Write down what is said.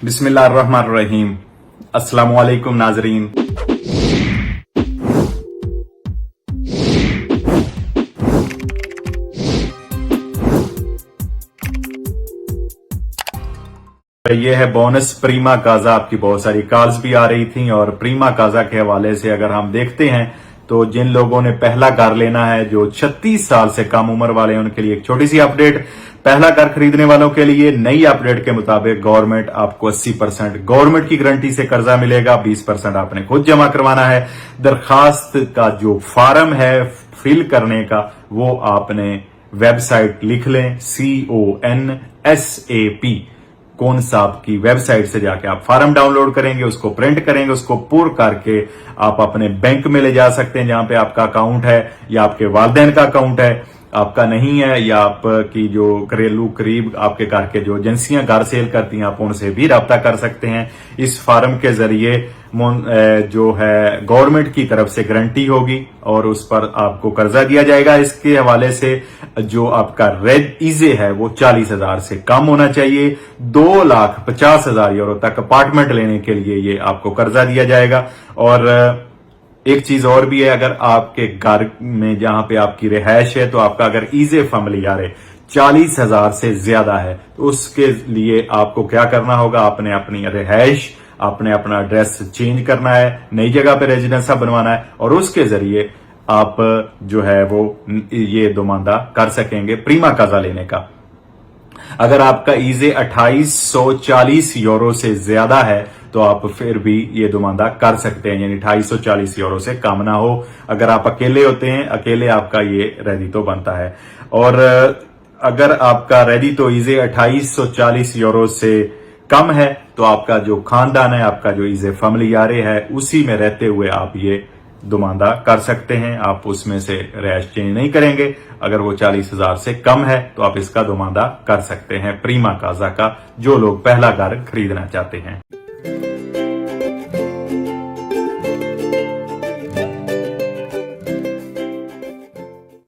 बिस्मिल्लाहिर्रहमानिर्रहीम। अस्सलामु अलैकुम नाजरीन। ये है बोनस प्रीमा काजा। आपकी बहुत सारी कॉल्स भी आ रही थी और प्रीमा काजा के हवाले से अगर हम देखते हैं तो जिन लोगों ने पहला घर लेना है, जो 36 साल से कम उम्र वाले हैं, उनके लिए एक छोटी सी अपडेट। पहला घर खरीदने वालों के लिए नई अपडेट के मुताबिक गवर्नमेंट आपको 80% गवर्नमेंट की गारंटी से कर्जा मिलेगा, 20% आपने खुद जमा करवाना है। दरखास्त का जो फॉर्म है फिल करने का, वो आपने वेबसाइट लिख लें, CONSAP कौन साहब की वेबसाइट से जाके आप फॉर्म डाउनलोड करेंगे, उसको प्रिंट करेंगे, उसको पूर करके आप अपने बैंक में ले जा सकते हैं जहां पे आपका अकाउंट है, या आपके वालिदैन का अकाउंट है, आपका नहीं है, या आपकी जो घरेलू करीब आपके घर के जो एजेंसियां घर सेल करती हैं, आप उनसे भी राब्ता कर सकते हैं। इस फॉर्म के जरिए जो है गवर्नमेंट की तरफ से गारंटी होगी और उस पर आपको कर्जा दिया जाएगा। इसके हवाले से जो आपका रेड ईजे है वो 40,000 से कम होना चाहिए। 2,50,000 यूरो तक अपार्टमेंट लेने के लिए ये आपको कर्जा दिया जाएगा। और एक चीज और भी है, अगर आपके घर में जहां पे आपकी रिहायश है, तो आपका अगर ईजे फैमिलियार 40,000 से ज्यादा है, तो उसके लिए आपको क्या करना होगा, आपने अपनी रिहायश, आपने अपना एड्रेस चेंज करना है, नई जगह पे रेजिडेंस बनवाना है, और उसके जरिए आप जो है वो ये दोमांदा कर सकेंगे प्रीमा कर्जा लेने का। अगर आपका ईजे 2840 यूरो से ज्यादा है तो आप फिर भी ये दोमांदा कर सकते हैं, यानी 2840 यूरो से कम ना हो। अगर आप अकेले होते हैं, अकेले आपका ये रेडी तो बनता है। और अगर आपका रेडी तो ईजे 2840 यूरो से कम है, तो आपका जो खानदान है, आपका जो ईजे फैमिलियारे है, उसी में रहते हुए आप ये दोमांदा कर सकते हैं। आप उसमें से रैश चेंज नहीं करेंगे। अगर वो 40,000 से कम है तो आप इसका दोमांदा कर सकते हैं प्रीमा काजा का, जो लोग पहला घर खरीदना चाहते हैं।